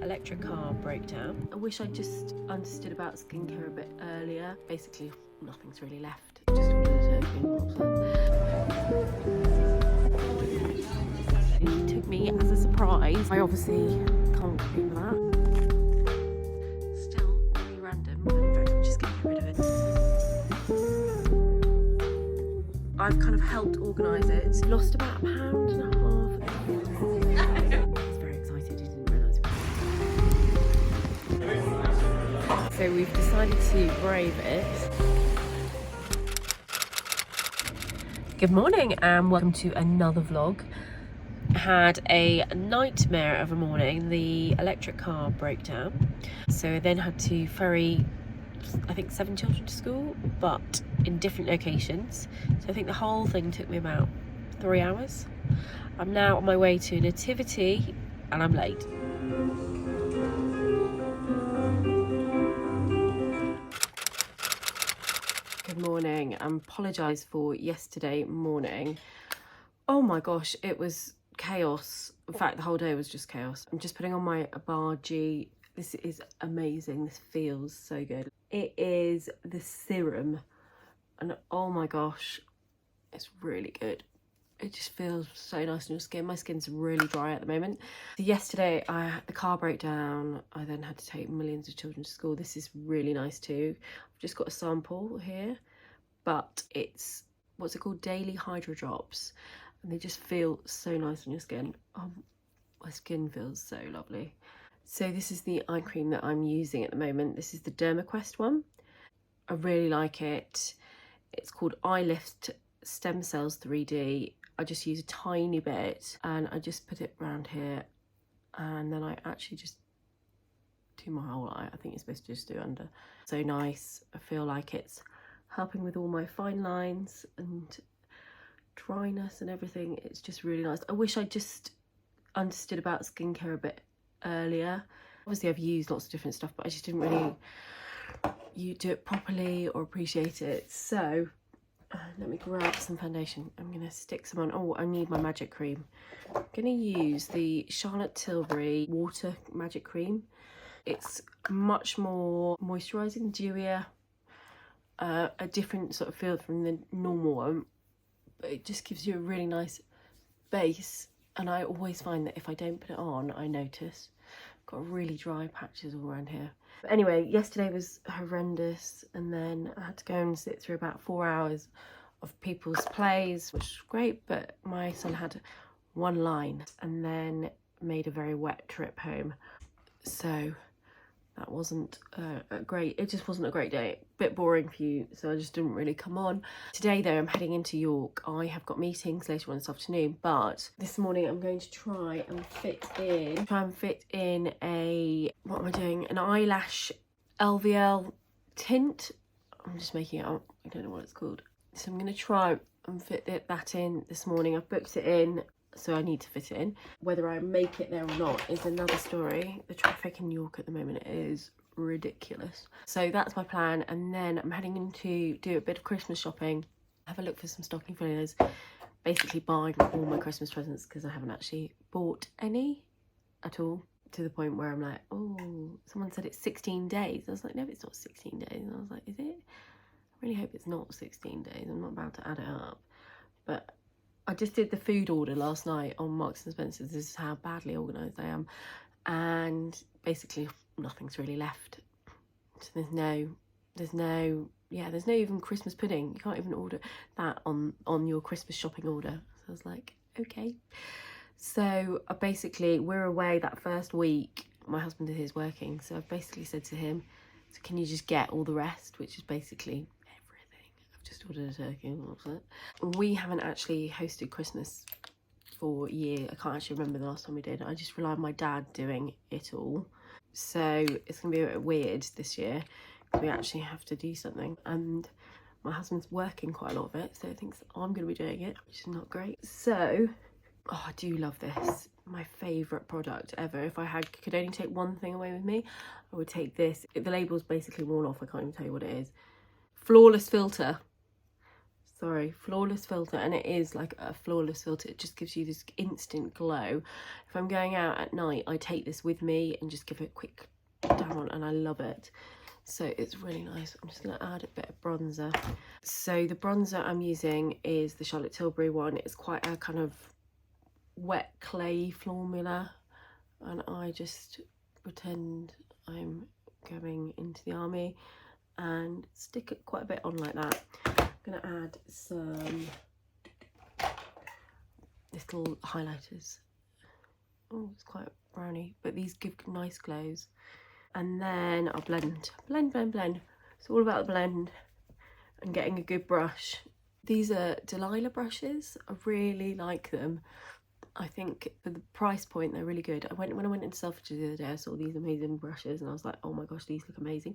electric car breakdown. I wish I just understood about skincare a bit earlier. Basically, nothing's really left. Just ordered a It took me as a surprise. I obviously can't compete with that. Still really random. In fact, I'm just getting rid of it. I've kind of helped organise it. Lost about £1.50. So we've decided to brave it. Good morning and welcome to another vlog. Had a nightmare of a morning, the electric car breakdown. So I then had to ferry, I think 7 children to school, but in different locations. So I think the whole thing took me about 3 hours. I'm now on my way to Nativity and I'm late. Good morning. I apologise for yesterday morning. Oh my gosh, it was chaos. In fact, the whole day was just chaos. I'm just putting on my Obagi. This is amazing. This feels so good. It is the serum and oh my gosh, it's really good. It just feels so nice on your skin. My skin's really dry at the moment. So yesterday I had the car breakdown. I then had to take millions of children to school. This is really nice too. I've just got a sample here, but it's, what's it called? Daily Hydro Drops. And they just feel so nice on your skin. My skin feels so lovely. So this is the eye cream that I'm using at the moment. This is the DermaQuest one. I really like it. It's called Eye Lift Stem Cells 3D. I just use a tiny bit and I just put it around here and then I actually just do my whole eye. I think you're supposed to just do under. So nice. I feel like it's helping with all my fine lines and dryness and everything. It's just really nice. I wish I just understood about skincare a bit earlier. Obviously I've used lots of different stuff, but I just didn't really do it properly or appreciate it. So let me grab some foundation. I'm gonna stick some on. Oh, I need my magic cream. I'm gonna use the Charlotte Tilbury Water Magic Cream. It's much more moisturising, dewier, a different sort of feel from the normal one, but it just gives you a really nice base. And I always find that if I don't put it on, I notice. I've got really dry patches all around here. But anyway, yesterday was horrendous, and then I had to go and sit through about 4 hours of people's plays, which was great, but my son had one line and then made a very wet trip home. So that wasn't great. It just wasn't a great day. A bit boring for you, so I just didn't really come on. Today though, I'm heading into York. I have got meetings later on this afternoon, but this morning I'm going to try and fit in a, what am I doing? An eyelash LVL tint. I'm just making it up. I don't know what it's called. So I'm going to try and fit that in this morning. I've booked it in, so I need to fit it in. Whether I make it there or not is another story. The traffic in York at the moment is ridiculous. So that's my plan, and then I'm heading in to do a bit of Christmas shopping, have a look for some stocking fillers, basically buying all my Christmas presents because I haven't actually bought any at all, to the point where I'm like, oh, someone said it's 16 days. I was like, no, it's not 16 days. And I was like, is it? I really hope it's not 16 days. I'm not about to add it up. But I just did the food order last night on Marks and Spencer's. This is how badly organised I am. And basically nothing's really left. So there's no even Christmas pudding. You can't even order that on your Christmas shopping order. So I was like, okay. So basically we're away that first week. My husband is working. So I've basically said to him, so can you just get all the rest, which is basically just ordered a turkey. What was it? We haven't actually hosted Christmas for a year. I can't actually remember the last time we did. I just rely on my dad doing it all. So it's going to be a bit weird this year because we actually have to do something. And my husband's working quite a lot of it, so he thinks I'm going to be doing it, which is not great. So, oh, I do love this. My favourite product ever. If I could only take one thing away with me, I would take this. The label's basically worn off. I can't even tell you what it is. Flawless filter. sorry, flawless filter, and it is like a flawless filter. It just gives you this instant glow. If I'm going out at night, I take this with me and just give it a quick dab on, and I love it. So it's really nice. I'm just going to add a bit of bronzer. So the bronzer I'm using is the Charlotte Tilbury one. It's quite a kind of wet clay formula, and I just pretend I'm going into the army and stick it quite a bit on like that. I'm going to add some little highlighters. Oh, it's quite browny, but these give nice glows. And then I'll blend. It's all about the blend and getting a good brush. These are Delilah brushes. I really like them. I think for the price point, they're really good. When I went into Selfridges the other day, I saw these amazing brushes and I was like, oh my gosh, these look amazing.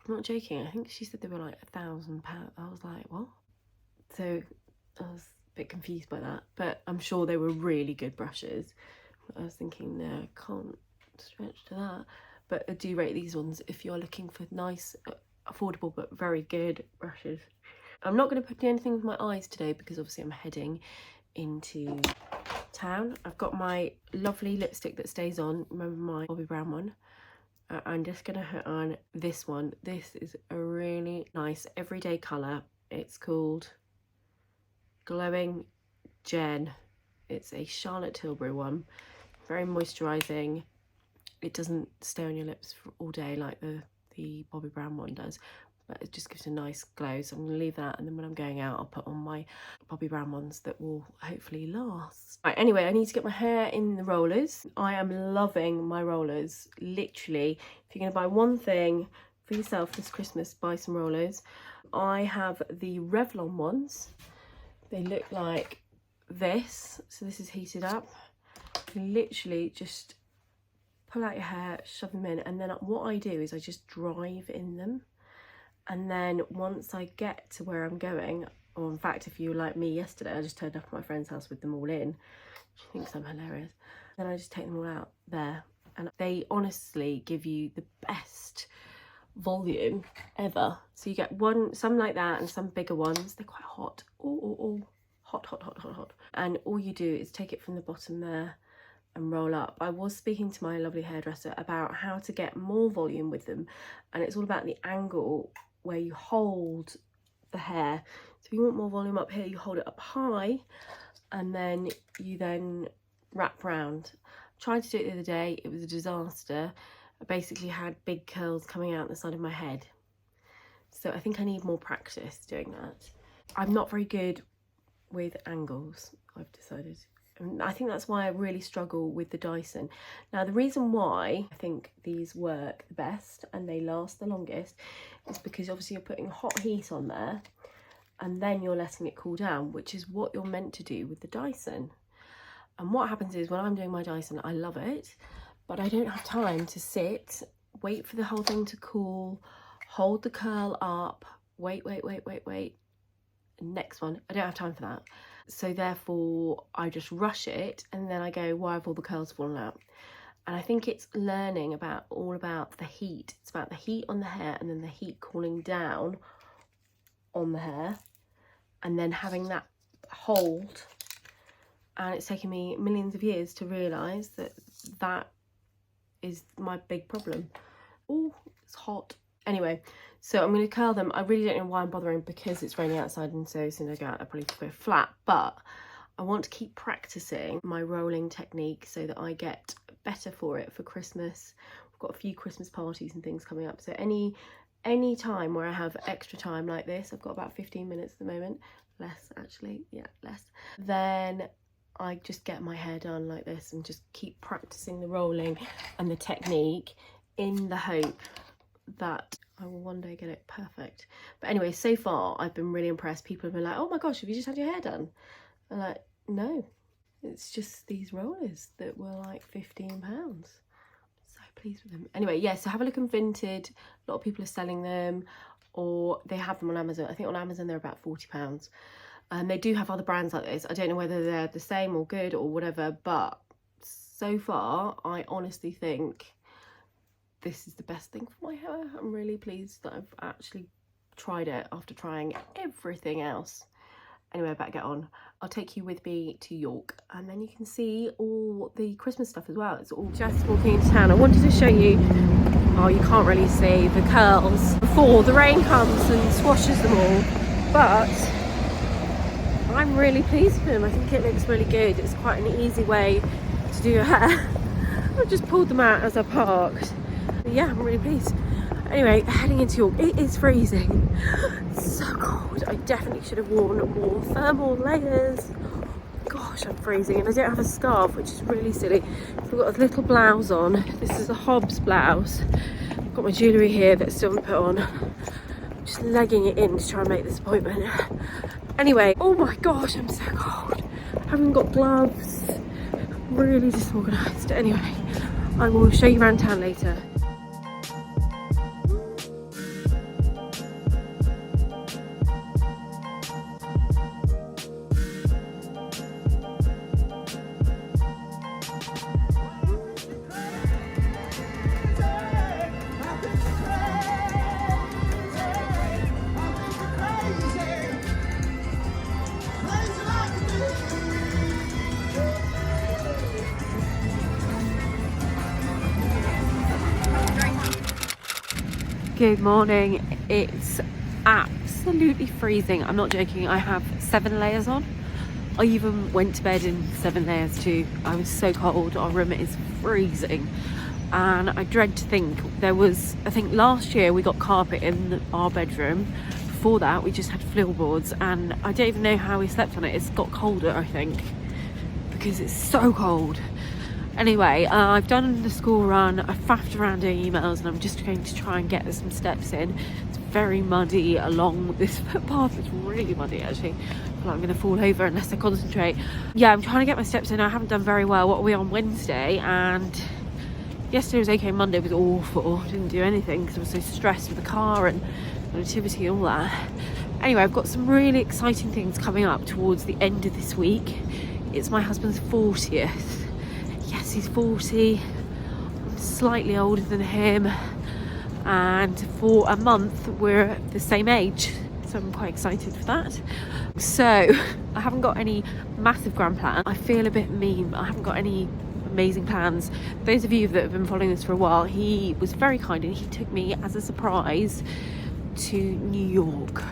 I'm not joking. I think she said they were like £1,000. I was like, what? So I was a bit confused by that, but I'm sure they were really good brushes. I was thinking, no, I can't stretch to that. But I do rate these ones if you're looking for nice, affordable, but very good brushes. I'm not going to put anything with my eyes today because obviously I'm heading into town. I've got my lovely lipstick that stays on. Remember my Bobbi Brown one? I'm just going to put on this one. This is a really nice everyday colour. It's called Glowing Jen. It's a Charlotte Tilbury one. Very moisturising. It doesn't stay on your lips for all day like the Bobbi Brown one does, but it just gives a nice glow. So I'm going to leave that, and then when I'm going out I'll put on my Bobbi Brown ones that will hopefully last. Right, anyway, I need to get my hair in the rollers. I am loving my rollers. Literally, if you're going to buy one thing for yourself this Christmas, buy some rollers. I have the Revlon ones. They look like this. So this is heated up. Literally just pull out your hair, shove them in, and then what I do is I just drive in them. And then once I get to where I'm going, or in fact, if you were like me yesterday, I just turned up at my friend's house with them all in. She thinks I'm hilarious. Then I just take them all out there. And they honestly give you the best volume ever. So you get some like that and some bigger ones. They're quite hot. Oh, hot. And all you do is take it from the bottom there and roll up. I was speaking to my lovely hairdresser about how to get more volume with them, and it's all about the angle where you hold the hair. So if you want more volume up here, you hold it up high and then you wrap round. I tried to do it the other day, it was a disaster. I basically had big curls coming out the side of my head. So I think I need more practice doing that. I'm not very good with angles, I've decided. And I think that's why I really struggle with the Dyson. Now, the reason why I think these work the best and they last the longest is because obviously you're putting hot heat on there and then you're letting it cool down, which is what you're meant to do with the Dyson. And what happens is when I'm doing my Dyson, I love it, but I don't have time to sit, wait for the whole thing to cool, hold the curl up, wait. Next one. I don't have time for that. So therefore I just rush it and then I go, why have all the curls fallen out? And I think it's learning all about the heat. It's about the heat on the hair and then the heat cooling down on the hair and then having that hold. And it's taken me millions of years to realise that that is my big problem. Oh, it's hot. Anyway, so I'm going to curl them. I really don't know why I'm bothering because it's raining outside, and so as soon as I go out, I probably go flat. But I want to keep practicing my rolling technique so that I get better for it for Christmas. We've got a few Christmas parties and things coming up. So any time where I have extra time like this, I've got about 15 minutes at the moment. Less, actually. Yeah, less. Then I just get my hair done like this and just keep practicing the rolling and the technique in the hope that I will one day get it perfect. But anyway, so far I've been really impressed. People have been like, oh my gosh, have you just had your hair done? I'm like, no, it's just these rollers that were like £15. So pleased with them. Anyway, yeah, so have a look on Vinted. A lot of people are selling them, or they have them on Amazon. I think on Amazon they're about £40. And they do have other brands like this. I don't know whether they're the same or good or whatever, but so far I honestly think this is the best thing for my hair. I'm really pleased that I've actually tried it after trying everything else. Anyway, I better get on. I'll take you with me to York and then you can see all the Christmas stuff as well. It's all just walking into town. I wanted to show you, oh, you can't really see the curls before the rain comes and squashes them all, but I'm really pleased with them. I think it looks really good. It's quite an easy way to do your hair. I've just pulled them out as I parked. But yeah, I'm really pleased. Anyway, heading into York. It is freezing. It's so cold. I definitely should have worn more thermal layers. Gosh, I'm freezing, and I don't have a scarf, which is really silly. I've got a little blouse on. This is a Hobbs blouse. I've got my jewellery here that I still haven't put on. I'm just legging it in to try and make this appointment. Anyway, oh my gosh, I'm so cold. I haven't got gloves. I'm really disorganised. Anyway, I will show you around town later. Good morning. It's absolutely freezing. I'm not joking. I have 7 layers on. I even went to bed in 7 layers too. I was so cold. Our room is freezing. And I dread to think there was, I think last year we got carpet in our bedroom. Before that we just had floorboards, and I don't even know how we slept on it. It's got colder, I think, because it's so cold. Anyway, I've done the school run. I've faffed around doing emails, and I'm just going to try and get some steps in. It's very muddy along this footpath. It's really muddy actually. I feel like I'm going to fall over unless I concentrate. Yeah, I'm trying to get my steps in. I haven't done very well. What are we on, Wednesday? And yesterday was okay. Monday was awful. I didn't do anything because I was so stressed with the car and nativity and all that. Anyway, I've got some really exciting things coming up towards the end of this week. It's my husband's 40th. Yes, he's 40. I'm slightly older than him, and for a month we're the same age, so I'm quite excited for that. So I haven't got any massive grand plan. I feel a bit mean, but I haven't got any amazing plans. Those of you that have been following this for a while, he was very kind and he took me as a surprise to New York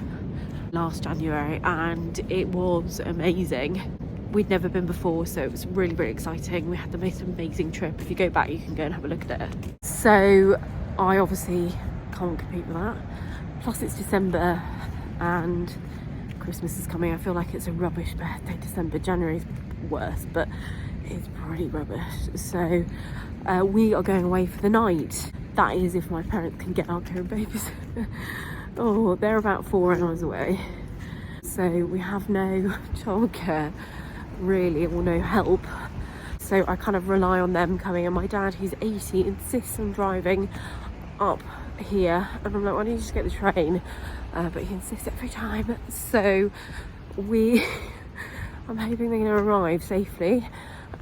last January, and it was amazing. We'd never been before, so it was really, really exciting. We had the most amazing trip. If you go back, you can go and have a look at it. So I obviously can't compete with that. Plus it's December and Christmas is coming. I feel like it's a rubbish birthday. December, January's worse, but it's pretty rubbish. So we are going away for the night. That is if my parents can get out here and babysit. Oh, they're about 4 hours away. So we have no childcare really, or no help, so I kind of rely on them coming. And my dad, who's 80, insists on driving up here, and I'm like, why don't you just get the train? But he insists every time. So I'm hoping they're going to arrive safely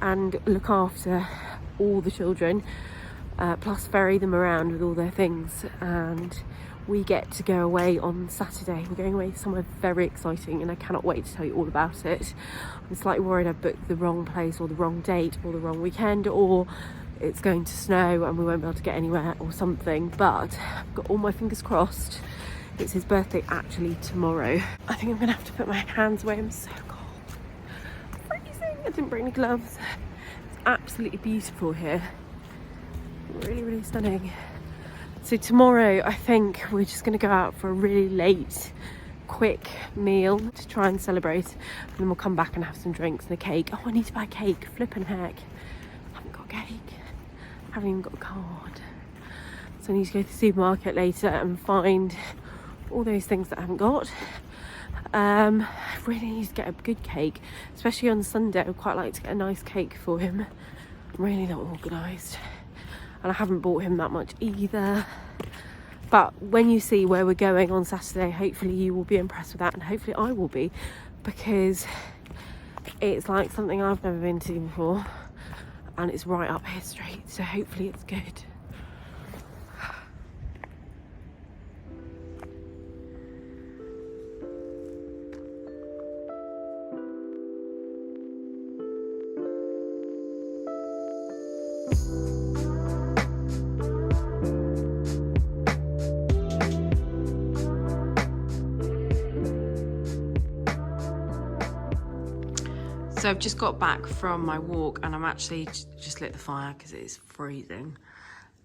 and look after all the children, plus ferry them around with all their things, and we get to go away on Saturday. We're going away somewhere very exciting and I cannot wait to tell you all about it. I'm slightly worried I've booked the wrong place or the wrong date or the wrong weekend, or it's going to snow and we won't be able to get anywhere or something, but I've got all my fingers crossed. It's his birthday actually tomorrow. I think I'm gonna have to put my hands away. I'm so cold. I'm freezing. I didn't bring any gloves. It's absolutely beautiful here. Really, really stunning. So tomorrow I think we're just going to go out for a really late, quick meal to try and celebrate, and then we'll come back and have some drinks and a cake. Oh, I need to buy cake. Flippin' heck. I haven't got cake. I haven't even got a card. So I need to go to the supermarket later and find all those things that I haven't got. I really need to get a good cake, especially on Sunday. I'd quite like to get a nice cake for him. I'm really not organised. And I haven't bought him that much either. But when you see where we're going on Saturday, hopefully you will be impressed with that, and hopefully I will be, because it's like something I've never been to before and it's right up his street, so hopefully it's good. So I've just got back from my walk and I'm actually just lit the fire because it is freezing.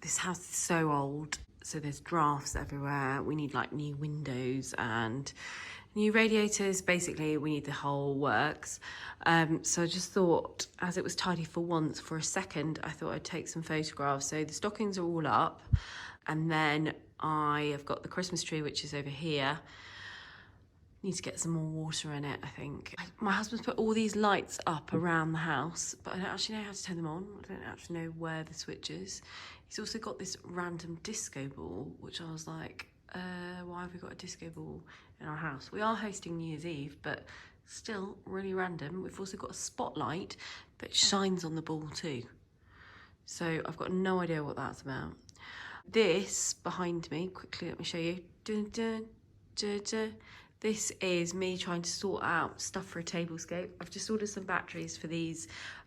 This house is so old, so there's drafts everywhere. We need like new windows and new radiators. Basically, we need the whole works. So I just thought, as it was tidy for once, for a second, I thought I'd take some photographs. So the stockings are all up, and then I have got the Christmas tree, which is over here. Need to get some more water in it, I think. My husband's put all these lights up around the house, but I don't actually know how to turn them on. I don't actually know where the switch is. He's also got this random disco ball, which I was like, why have we got a disco ball in our house? We are hosting New Year's Eve, but still really random. We've also got a spotlight that shines on the ball too. So I've got no idea what that's about. This behind me, quickly let me show you. Dun, dun, dun, dun. This is me trying to sort out stuff for a tablescape. I've just ordered some batteries for these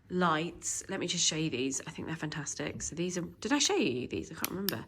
lights. Let me just show you these. I think they're fantastic. So these are, did I show you these? I can't remember.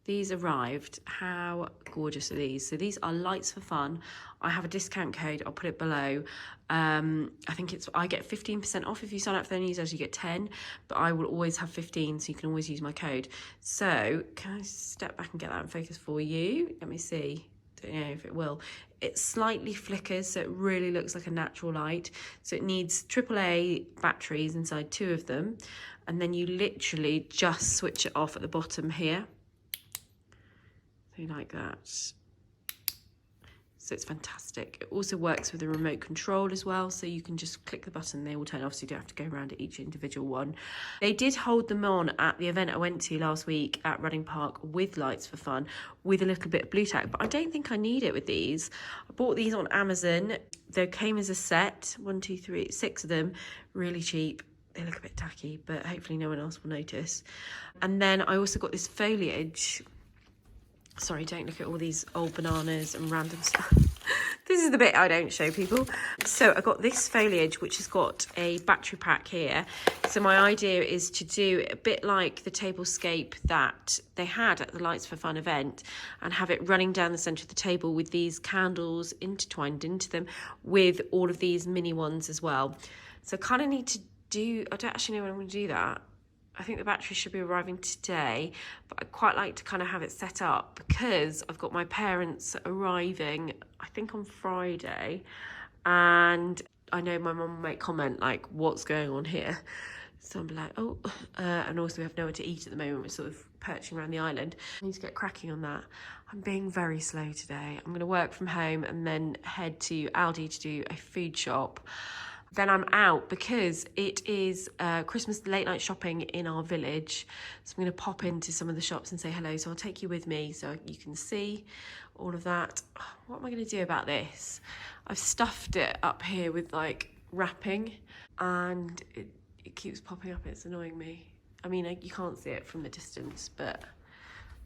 These arrived. How gorgeous are these? So these are lights for fun. I have a discount code. I'll put it below. I think I get 15% off if you sign up for their newsletter. You get 10, but I will always have 15, so you can always use my code. So can I step back and get that in focus for you? Let me see. Don't know if it will. It slightly flickers, so it really looks like a natural light. So it needs AAA batteries inside 2 of them, and then you literally just switch it off at the bottom here. So like that. So it's fantastic. It also works with a remote control as well, so you can just click the button, they will turn off, so you don't have to go around each individual one. They did hold them on at the event I went to last week at Reading Park with lights for fun, with a little bit of blue tack, but I don't think I need it with these. I bought these on Amazon. They came as a set, 1, 2, 3, 6 of them, really cheap. They look a bit tacky, but hopefully no one else will notice. And then I also got this foliage. Sorry, don't look at all these old bananas and random stuff. This is the bit I don't show people. So I got this foliage, which has got a battery pack here. So my idea is to do a bit like the tablescape that they had at the Lights for Fun event, and have it running down the centre of the table with these candles intertwined into them, with all of these mini ones as well. So I kind of need to do, I don't actually know when I'm going to do that. I think the battery should be arriving today, but I'd quite like to kind of have it set up because I've got my parents arriving, I think on Friday, and I know my mum will make comment like, what's going on here? So I'm like, oh, and also we have nowhere to eat at the moment. We're sort of perching around the island. I need to get cracking on that. I'm being very slow today. I'm going to work from home and then head to Aldi to do a food shop. Then I'm out because it is Christmas late night shopping in our village. So I'm going to pop into some of the shops and say hello. So I'll take you with me so you can see all of that. What am I going to do about this? I've stuffed it up here with like wrapping, and it keeps popping up. It's annoying me. I mean, you can't see it from the distance, but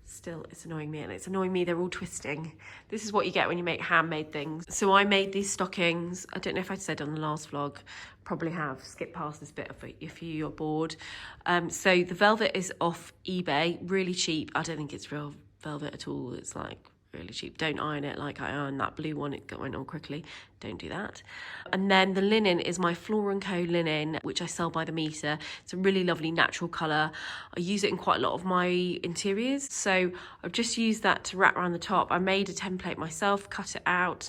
still it's annoying me, and it's annoying me they're all twisting. This is what you get when you make handmade things. So I made these stockings. I don't know if I said on the last vlog, probably have, skip past this bit if you're bored. So the velvet is off eBay, really cheap. I don't think it's real velvet at all. It's like really cheap. Don't iron it like I ironed that blue one. It went on quickly. Don't do that. And then the linen is my Floor & Co linen, which I sell by the metre. It's a really lovely natural colour. I use it in quite a lot of my interiors. So I've just used that to wrap around the top. I made a template myself, cut it out,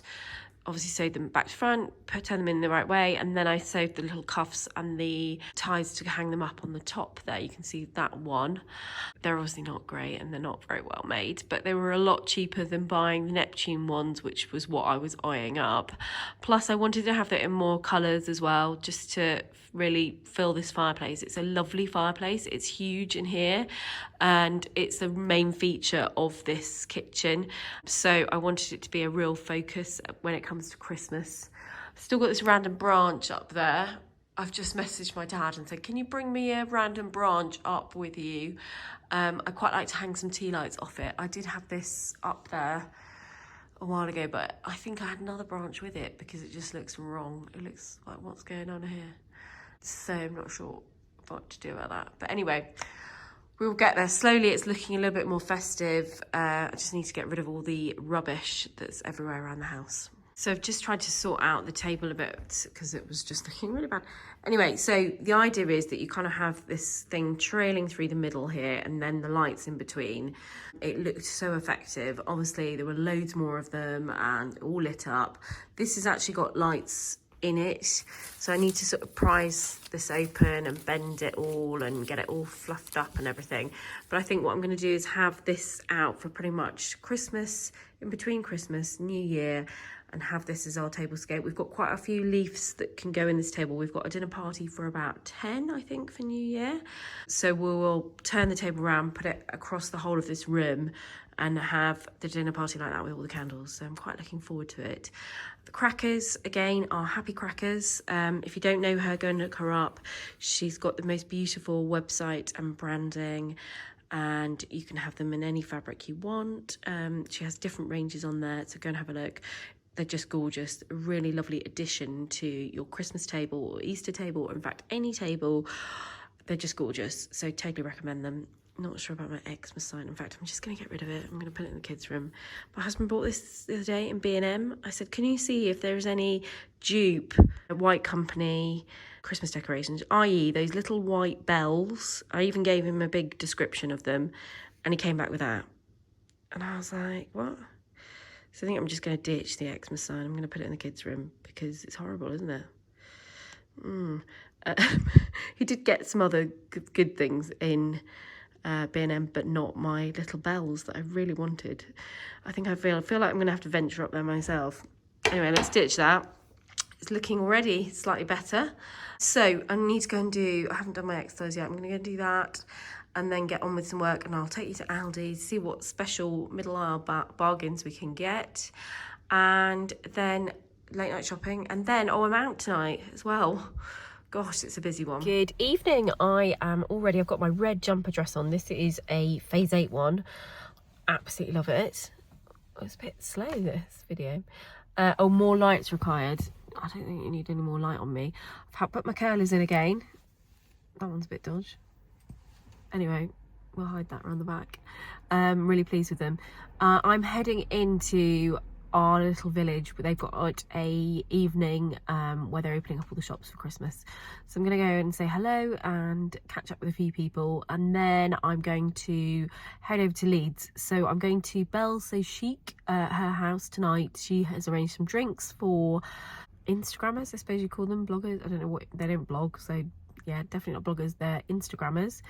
obviously sewed them back to front, turn them in the right way, and then I sewed the little cuffs and the ties to hang them up on the top there. You can see that one. They're obviously not great and they're not very well made, but they were a lot cheaper than buying the Neptune ones, which was what I was eyeing up. Plus I wanted to have it in more colours as well, just to really fill this fireplace. It's a lovely fireplace. It's huge in here and it's the main feature of this kitchen. So I wanted it to be a real focus when it comes to Christmas. I've still got this random branch up there. I've just messaged my dad and said, can you bring me a random branch up with you? I quite like to hang some tea lights off it. I did have this up there a while ago, but I think I had another branch with it because it just looks wrong. It looks like, what's going on here? So I'm not sure. what to do about that. But anyway, we'll get there slowly. It's looking a little bit more festive. I just need to get rid of all the rubbish that's everywhere around the house. So I've just tried to sort out the table a bit because it was just looking really bad. Anyway, so the idea is that you kind of have this thing trailing through the middle here and then the lights in between. It looked so effective. Obviously, there were loads more of them and all lit up. This has actually got lights in it. So I need to sort of prise this open and bend it all and get it all fluffed up and everything. But I think what I'm going to do is have this out for pretty much Christmas, in between Christmas, New Year, and have this as our tablescape. We've got quite a few leaves that can go in this table. We've got a dinner party for about 10, I think, for New Year. So we'll turn the table around, put it across the whole of this room and have the dinner party like that with all the candles. So I'm quite looking forward to it. The crackers, again, are Happy Crackers. If you don't know her, go and look her up. She's got the most beautiful website and branding, and you can have them in any fabric you want. She has different ranges on there, so go and have a look. They're just gorgeous. A really lovely addition to your Christmas table or Easter table, or in fact any table. They're just gorgeous, so totally recommend them. Not sure about my Xmas sign. In fact, I'm just going to get rid of it. I'm going to put it in the kids' room. My husband bought this the other day in B&M. I said, can you see if there's any dupe White Company Christmas decorations, i.e. those little white bells. I even gave him a big description of them, and he came back with that. And I was like, what? So I think I'm just going to ditch the Xmas sign. I'm going to put it in the kids' room because it's horrible, isn't it? He did get some other good things in B&M, but not my little bells that I really wanted. I feel like I'm going to have to venture up there myself. Anyway, let's ditch that. It's looking already slightly better. So I need to go and I haven't done my exercise yet. I'm going to go and do that and then get on with some work, and I'll take you to Aldi, see what special middle aisle bargains we can get, and then late night shopping, and then, I'm out tonight as well. Gosh, it's a busy one. Good evening. I am all ready. I've got my red jumper dress on. This is a Phase 8 one. Absolutely love it. It's a bit slow, this video. More lights required. I don't think you need any more light on me. I've put my curlers in again. That one's a bit dodge. Anyway, we'll hide that around the back. Really pleased with them. I'm heading into our little village where they've got a evening where they're opening up all the shops for Christmas. So I'm going to go and say hello and catch up with a few people, and then I'm going to head over to Leeds. So I'm going to Belle So Chic, her house tonight. She has arranged some drinks for Instagrammers, I suppose you call them, bloggers. I don't know what, they don't blog, so yeah, definitely not bloggers, they're Instagrammers.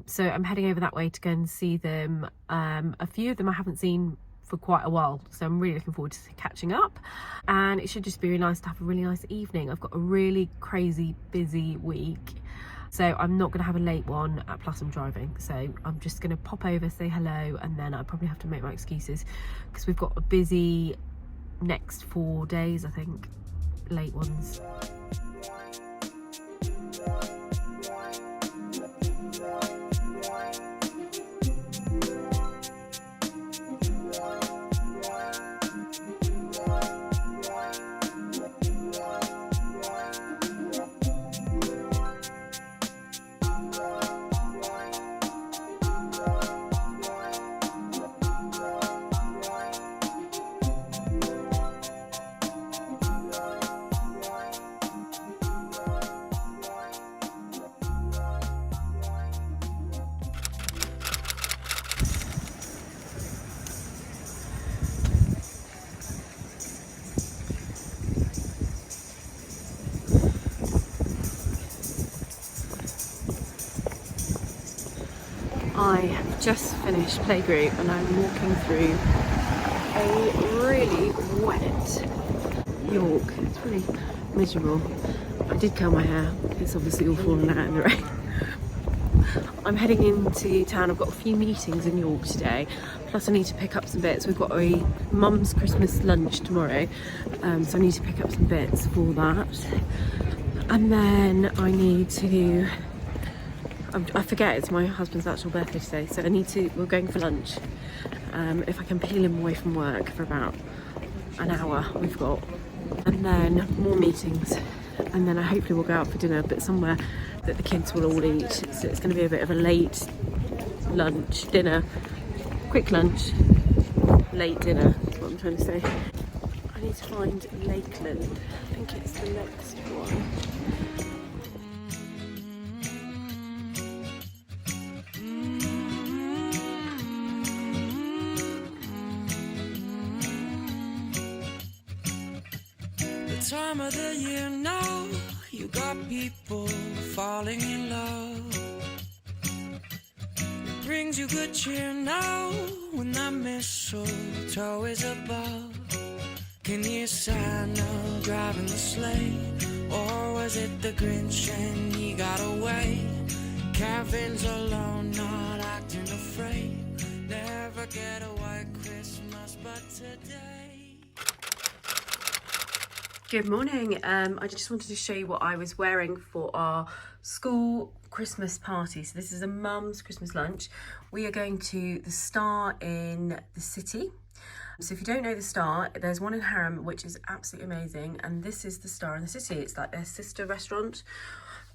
So I'm heading over that way to go and see them. A few of them I haven't seen for quite a while, so I'm really looking forward to catching up, and it should just be really nice to have a really nice evening. I've got a really crazy busy week, so I'm not going to have a late one, plus I'm driving, so I'm just going to pop over, say hello, and then I probably have to make my excuses because we've got a busy next 4 days, I think, late ones. I have just finished playgroup and I'm walking through a really wet York. It's really miserable. I did curl my hair. It's obviously all fallen out in the rain. I'm heading into town. I've got a few meetings in York today, plus I need to pick up some bits. We've got a mum's Christmas lunch tomorrow, so I need to pick up some bits for that. And then I need to, I forget it's my husband's actual birthday today, so we're going for lunch. If I can peel him away from work for about an hour, we've got, and then more meetings. and then I hopefully will go out for dinner, but somewhere that the kids will all eat. So it's going to be a bit of a late lunch, dinner, quick lunch, late dinner, is what I'm trying to say. I need to find Lakeland. I think it's the next one. Time of the year now, you got people falling in love. It brings you good cheer now when that mistletoe is above. Can you Santa driving the sleigh, or was it the Grinch and he got away? Kevin's alone, not acting afraid. Never get a white Christmas, but today. Good morning. I just wanted to show you what I was wearing for our school Christmas party. So this is a mum's Christmas lunch. We are going to the Star in the city. So if you don't know the Star, there's one in Harham, which is absolutely amazing. And this is the Star in the city. It's like their sister restaurant.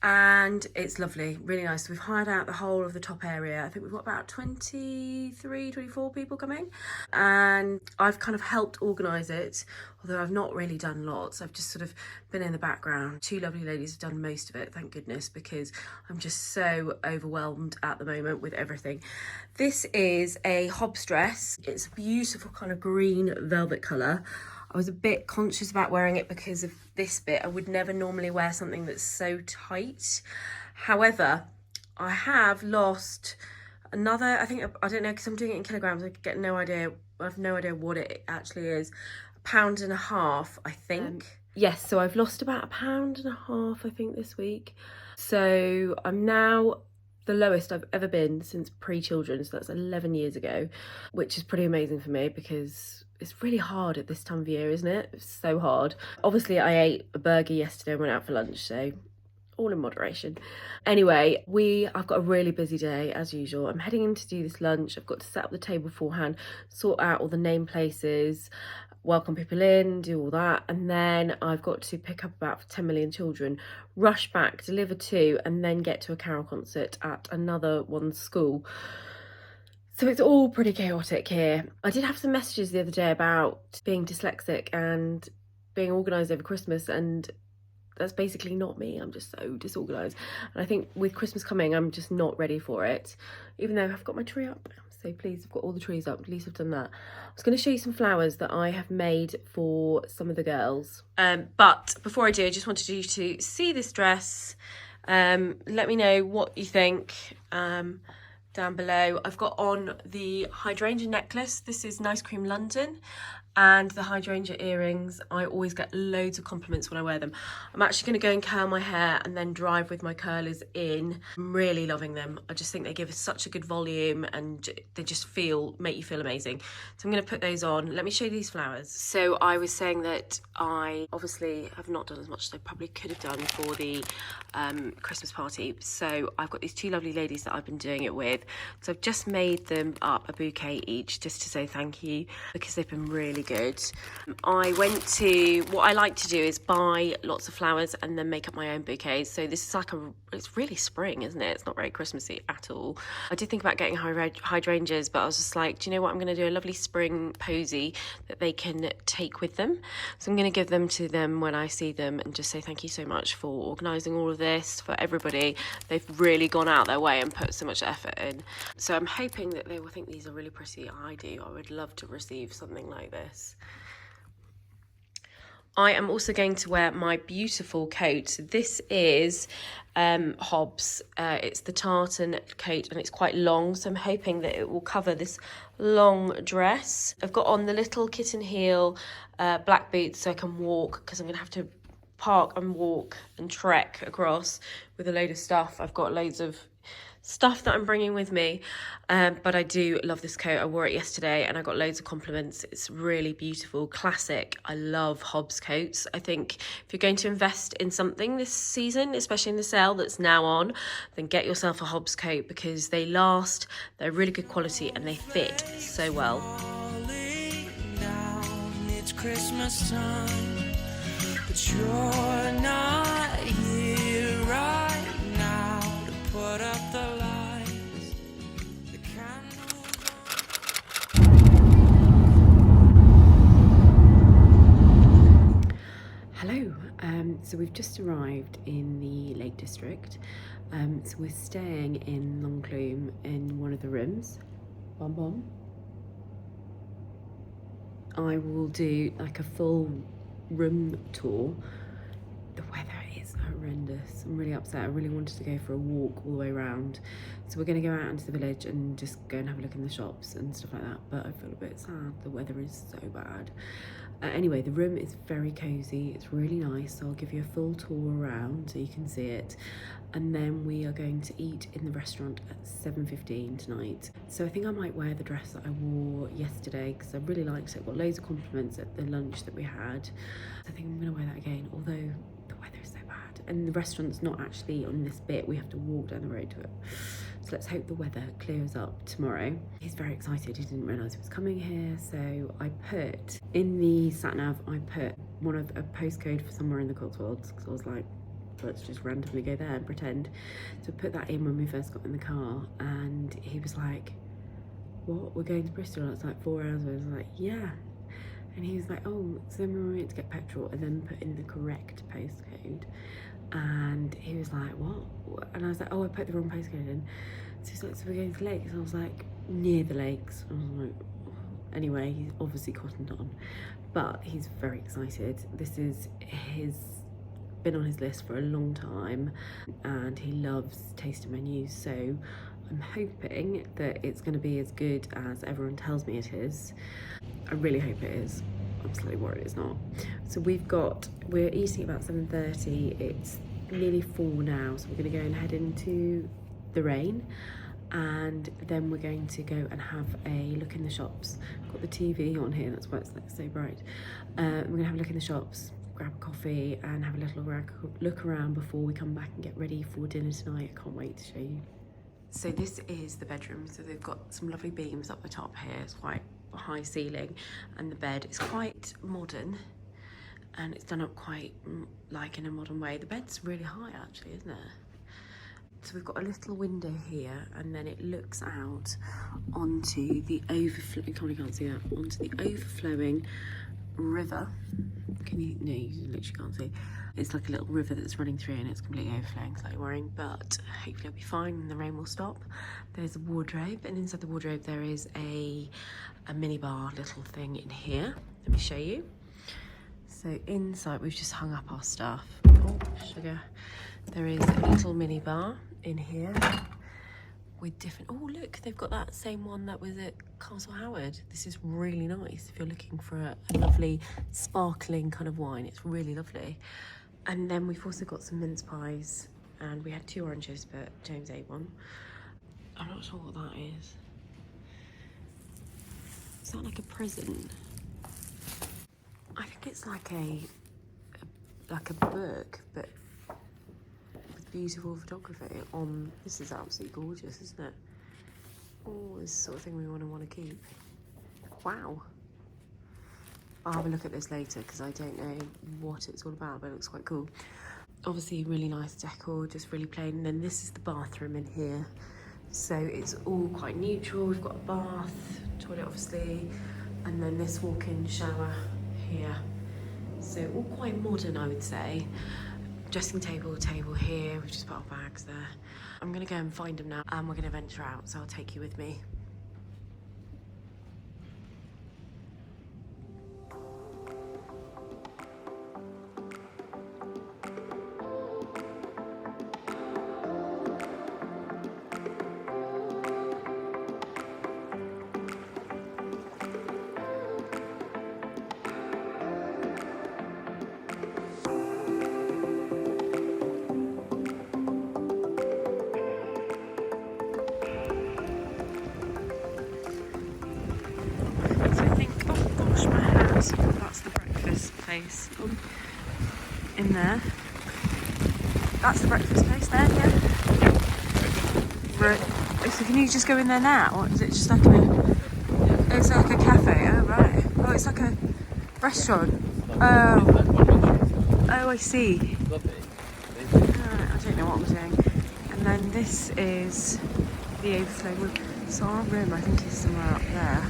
And it's lovely, really nice. So we've hired out the whole of the top area. I think we've got about 24 people coming. And I've kind of helped organise it, although I've not really done lots. I've just sort of been in the background. Two lovely ladies have done most of it, thank goodness, because I'm just so overwhelmed at the moment with everything. This is a Hobbs dress. It's a beautiful kind of green velvet colour. I was a bit conscious about wearing it because of this bit. I would never normally wear something that's so tight. However, I have lost another, I don't know, because I'm doing it in kilograms, I get no idea, I have no idea what it actually is. 1.5 pounds, I think. Yes, so I've lost about 1.5 pounds, I think, this week. So I'm now the lowest I've ever been since pre-children, so that's 11 years ago, which is pretty amazing for me because it's really hard at this time of year, isn't it? It's so hard. Obviously, I ate a burger yesterday and went out for lunch, so all in moderation. Anyway, I've got a really busy day, as usual. I'm heading in to do this lunch. I've got to set up the table beforehand, sort out all the name places, welcome people in, do all that, and then I've got to pick up about 10 million children, rush back, deliver 2, and then get to a carol concert at another one's school. So it's all pretty chaotic here. I did have some messages the other day about being dyslexic and being organised over Christmas, and that's basically not me. I'm just so disorganised. And I think with Christmas coming, I'm just not ready for it, even though I've got my tree up. So please, I've got all the trees up. At least I've done that. I was going to show you some flowers that I have made for some of the girls. But before I do, I just wanted you to see this dress. Let me know what you think. Down below, I've got on the hydrangea necklace. This is Nice Cream London, and the hydrangea earrings. I always get loads of compliments when I wear them. I'm actually going to go and curl my hair and then drive with my curlers in. I'm really loving them. I just think they give us such a good volume and they just make you feel amazing. So I'm going to put those on. Let me show you these flowers. So I was saying that I obviously have not done as much as I probably could have done for the Christmas party. So I've got these two lovely ladies that I've been doing it with. So I've just made them up a bouquet each just to say thank you because they've been really good. What I like to do is buy lots of flowers and then make up my own bouquets. So this is it's really spring, isn't it? It's not very Christmassy at all. I did think about getting hydrangeas, but I was just like, do you know what? I'm going to do a lovely spring posy that they can take with them. So I'm going to give them to them when I see them and just say thank you so much for organising all of this for everybody. They've really gone out their way and put so much effort in. So I'm hoping that they will think these are really pretty. I do. I would love to receive something like this. I am also going to wear my beautiful coat. This is Hobbs. It's the tartan coat and it's quite long, so I'm hoping that it will cover this long dress. I've got on the little kitten heel black boots so I can walk, because I'm going to have to park and walk and trek across with a load of stuff. I've got loads of stuff that I'm bringing with me, but I do love this coat. I wore it yesterday and I got loads of compliments. It's really beautiful, classic. I love Hobbs coats. I think if you're going to invest in something this season, especially in the sale that's now on, then get yourself a Hobbs coat because they last, they're really good quality and they fit so well. It's Christmas time, but you're not arrived in the Lake District. So we're staying in Longclume in one of the rooms. Bum bum. I will do like a full room tour. The weather is horrendous. I'm really upset. I really wanted to go for a walk all the way around. So we're going to go out into the village and just go and have a look in the shops and stuff like that. But I feel a bit sad. The weather is so bad. Anyway, the room is very cozy. It's really nice. So I'll give you a full tour around so you can see it. And then we are going to eat in the restaurant at 7:15 tonight. So I think I might wear the dress that I wore yesterday because I really liked it. Got loads of compliments at the lunch that we had. I think I'm going to wear that again, although the weather is so bad. And the restaurant's not actually on this bit. We have to walk down the road to it. So let's hope the weather clears up tomorrow. He's very excited. He didn't realise he was coming here. So I put in the sat-nav, I put a postcode for somewhere in the Cotswolds because I was like, let's just randomly go there and pretend. So I put that in when we first got in the car, and he was like, what, we're going to Bristol? It's like 4 hours. I was like, yeah. And he was like, oh, so then we went to get petrol, and then put in the correct postcode. And he was like, what? And I was like, oh, I put the wrong postcode in. So he's like, so we're going to the lakes? And I was like, near the lakes. I was like, oh. Anyway, he's obviously cottoned on, but he's very excited. This is been on his list for a long time, and he loves tasting menus. So I'm hoping that it's going to be as good as everyone tells me it is. I really hope it is. I'm slightly worried it's not. So we're eating about 7:30. It's nearly 4 now, so we're going to go and head into the rain, and then we're going to go and have a look in the shops. Got the TV on here, that's why it's like so bright. We're going to have a look in the shops, grab a coffee and have a little look around before we come back and get ready for dinner tonight. I can't wait to show you. So this is the bedroom. So they've got some lovely beams up the top here. It's quite a high ceiling, and the bed is quite modern, and it's done up quite like in a modern way. The bed's really high actually, isn't it? So we've got a little window here, and then it looks out onto the overflowing, you can't see that, onto the overflowing river. Can you? No, you literally can't see. It's like a little river that's running through, and it's completely overflowing, slightly worrying, but hopefully it'll be fine and the rain will stop. There's a wardrobe, and inside the wardrobe there is a mini bar little thing in here. Let me show you. So inside we've just hung up our stuff. Oh, sugar. There is a little mini bar in here with different, oh look, they've got that same one that was at Castle Howard. This is really nice if you're looking for a lovely sparkling kind of wine. It's really lovely. And then we've also got some mince pies, and we had 2 oranges, but James ate one. I'm not sure what that is. Is that like a present? I think it's like a book, but with beautiful photography on. This is absolutely gorgeous, isn't it? Oh, this is the sort of thing we want to keep. Wow. I'll have a look at this later because I don't know what it's all about, but it looks quite cool. Obviously really nice decor, just really plain. And then this is the bathroom in here. So it's all quite neutral. We've got a bath, toilet obviously, and then this walk-in shower here. So all quite modern, I would say. Dressing table here. We've just put our bags there. I'm gonna go and find them now, and we're gonna venture out, so I'll take you with me. That's the breakfast place in there. That's the breakfast place there, yeah. Right. So can you just go in there now? Or is it just like it's like a cafe? Oh right. Oh, it's like a restaurant. Oh, I see. I don't know what I'm doing. And then this is the overflow room. So our room, I think, is somewhere up there.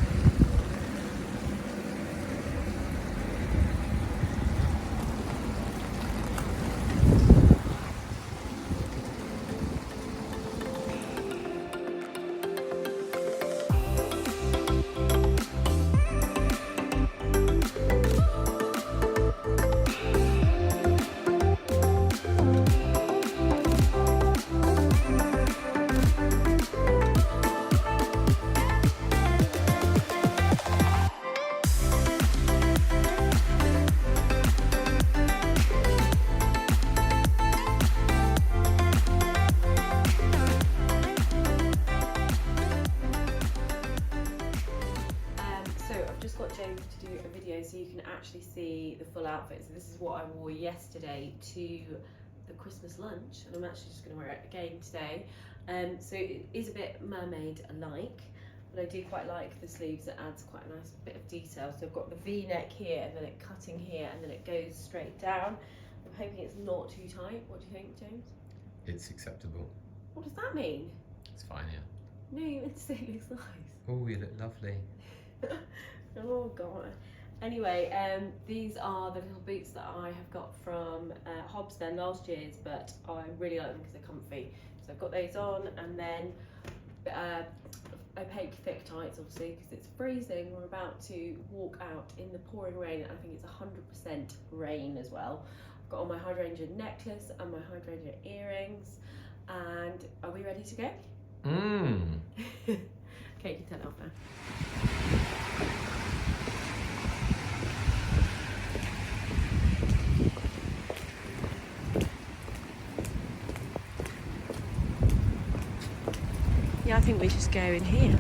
so you can actually see the full outfit. So this is what I wore yesterday to the Christmas lunch, and I'm actually just going to wear it again today. So it is a bit mermaid-like, but I do quite like the sleeves. It adds quite a nice bit of detail. So I've got the V-neck here, and then it cutting here, and then it goes straight down. I'm hoping it's not too tight. What do you think, James? It's acceptable. What does that mean? It's fine, yeah. No, you meant to say it looks nice. Oh, you look lovely. Oh god. Anyway, these are the little boots that I have got from Hobbs. They're last year's, but I really like them because they're comfy. So I've got those on, and then opaque thick tights, obviously, because it's freezing. We're about to walk out in the pouring rain, and I think it's 100% rain as well. I've got on my hydrangea necklace and my hydrangea earrings, and are we ready to go? Okay, you can turn it off now. Yeah, I think we just go in here.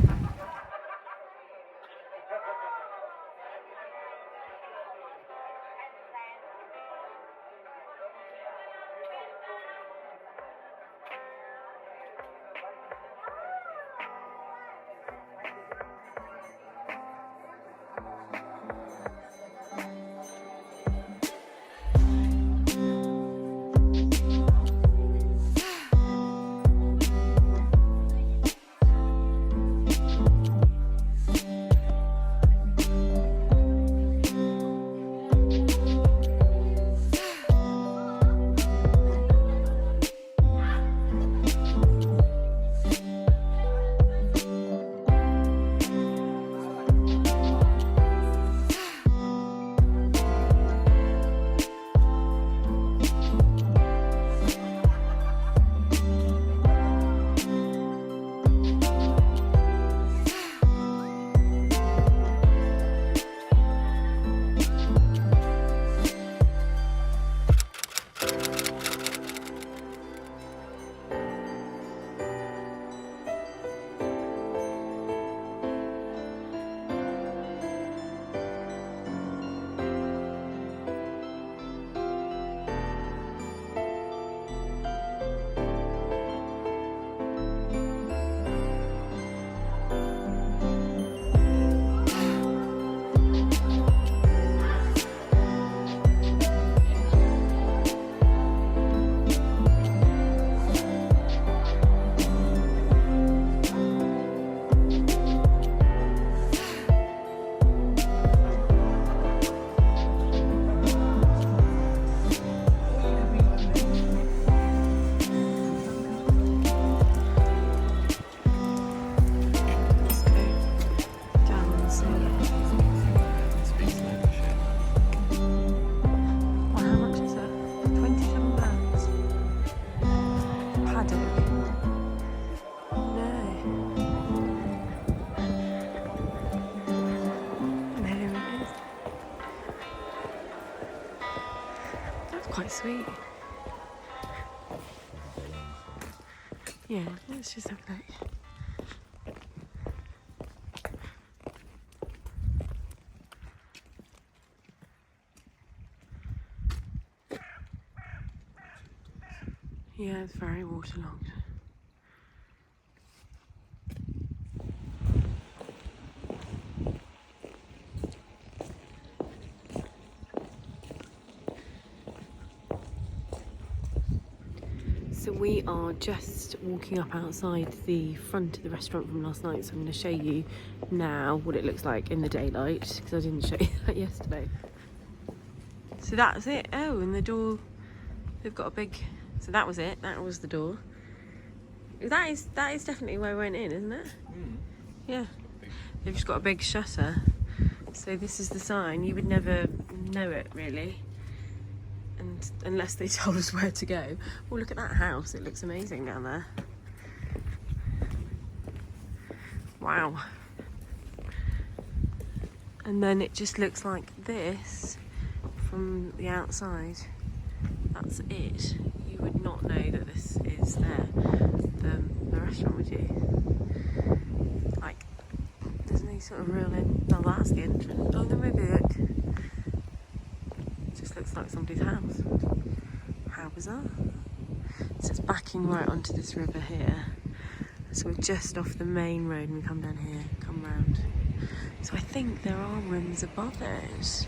Quite sweet. Yeah, let's just have a look. Yeah, it's very waterlogged. So we are just walking up outside the front of the restaurant from last night, so I'm going to show you now what it looks like in the daylight, because I didn't show you that yesterday. So that's it. Oh, and the door, they've got a big, so that was it, that was the door. That is definitely where we went in, isn't it? Yeah. They've just got a big shutter. So this is the sign. You would never know it, really. And unless they told us where to go. Oh, look at that house. It looks amazing down there. Wow. And then it just looks like this from the outside. That's it. You would not know that this is there, the restaurant, would you? Like, there's no sort of real end. Oh, that's the entrance. Oh, no, maybe look. bizarre. So it's backing right onto this river here. So we're just off the main road and we come down here, come round. So I think there are rooms above it.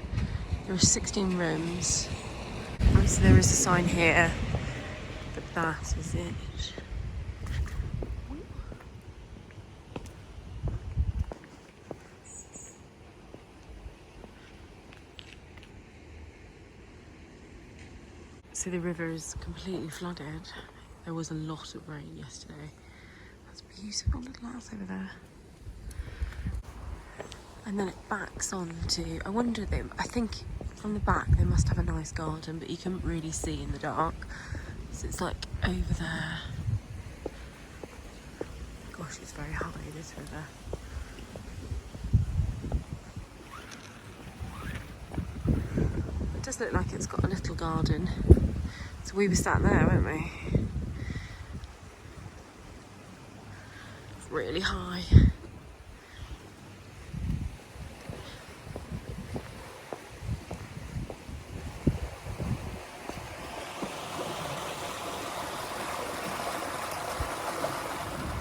There are 16 rooms. So there is a sign here, but that is it. So the river is completely flooded. There was a lot of rain yesterday. That's a beautiful little house over there. And then it backs on to, I think from the back they must have a nice garden, but you couldn't really see in the dark. So it's like over there. Gosh, it's very high, this river. It does look like it's got a little garden. So we were sat there, weren't we? It's really high.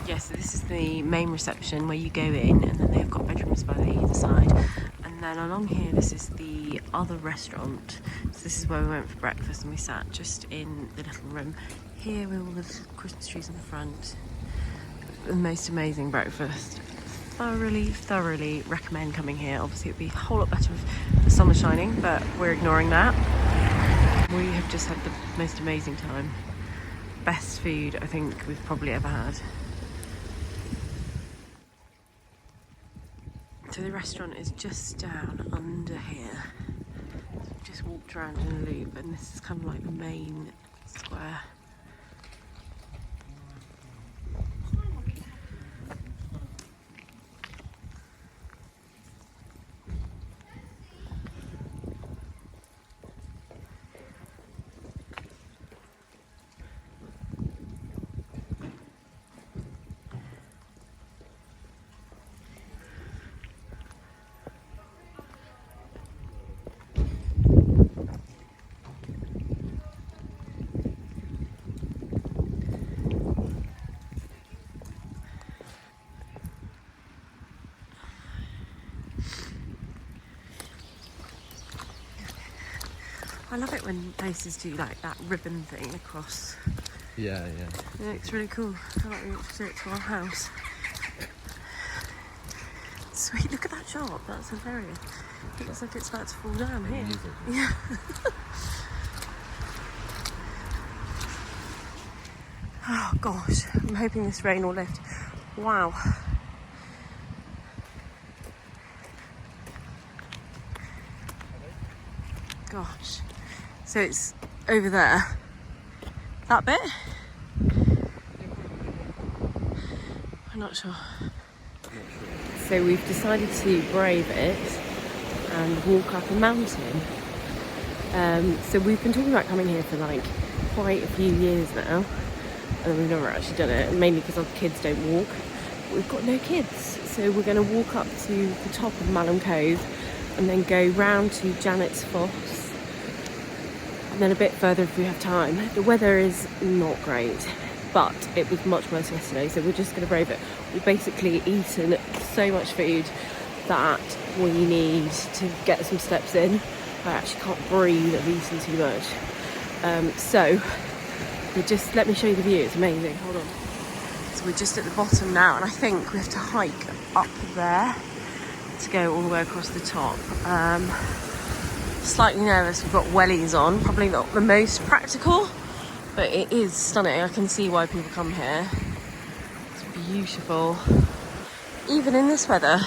Yeah, so this is the main reception where you go in, and then they've got bedrooms by either side. And then along here, this is the other restaurant. So this is where we went for breakfast, and we sat just in the little room here with all the little Christmas trees on the front. The most amazing breakfast. Thoroughly recommend coming here. Obviously it'd be a whole lot better if the sun was shining, but we're ignoring that. We have just had the most amazing time. Best food I think we've probably ever had. So the restaurant is just down under here. So we've just walked around in a loop, and this is kind of like the main square. I love it when places do like that ribbon thing across. Yeah. It looks really cool. I feel like we ought to do it to our house. Sweet, look at that shop. That's hilarious. It looks like it's about to fall down here. Yeah. Oh gosh, I'm hoping this rain will lift. Wow. Gosh. So it's over there. That bit? I'm not sure. So we've decided to brave it and walk up a mountain. So we've been talking about coming here for like quite a few years now, and we've never actually done it, mainly because our kids don't walk. But we've got no kids, so we're going to walk up to the top of Malham Cove and then go round to Janet's Foss, and then a bit further if we have time. The weather is not great, but it was much worse yesterday, so we're just going to brave it. We've basically eaten so much food that we need to get some steps in. I actually can't breathe, I've eaten too much. So we're just, let me show you the view, it's amazing, hold on. So we're just at the bottom now, and I think we have to hike up there to go all the way across the top. Slightly nervous, we've got wellies on, probably not the most practical, but it is stunning. I can see why people come here. It's beautiful, even in this weather.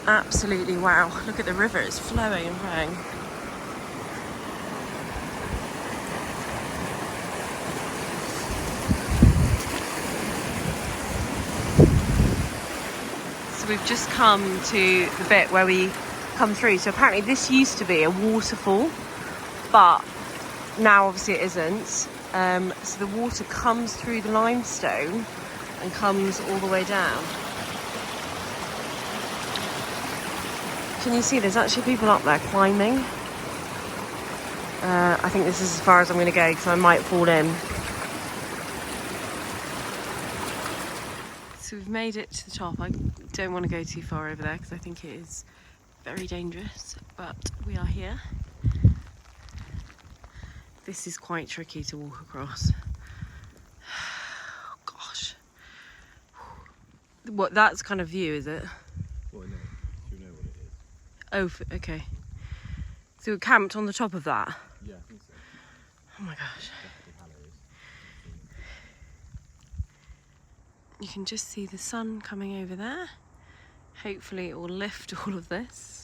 Absolutely wow. Look at the river, it's flowing and flowing. So we've just come to the bit where we come through. So apparently this used to be a waterfall, but now obviously it isn't. So the water comes through the limestone and comes all the way down. Can you see there's actually people up there climbing? I think this is as far as I'm going to go because I might fall in. So we've made it to the top. I don't want to go too far over there because I think it is very dangerous, but we are here. This is quite tricky to walk across. Oh, gosh. What, that's kind of view, is it? Well, no, you know what it is. Oh, okay. So we're camped on the top of that? Yeah, I think so. Oh my gosh. Definitely Hallows. You can just see the sun coming over there. Hopefully it will lift all of this.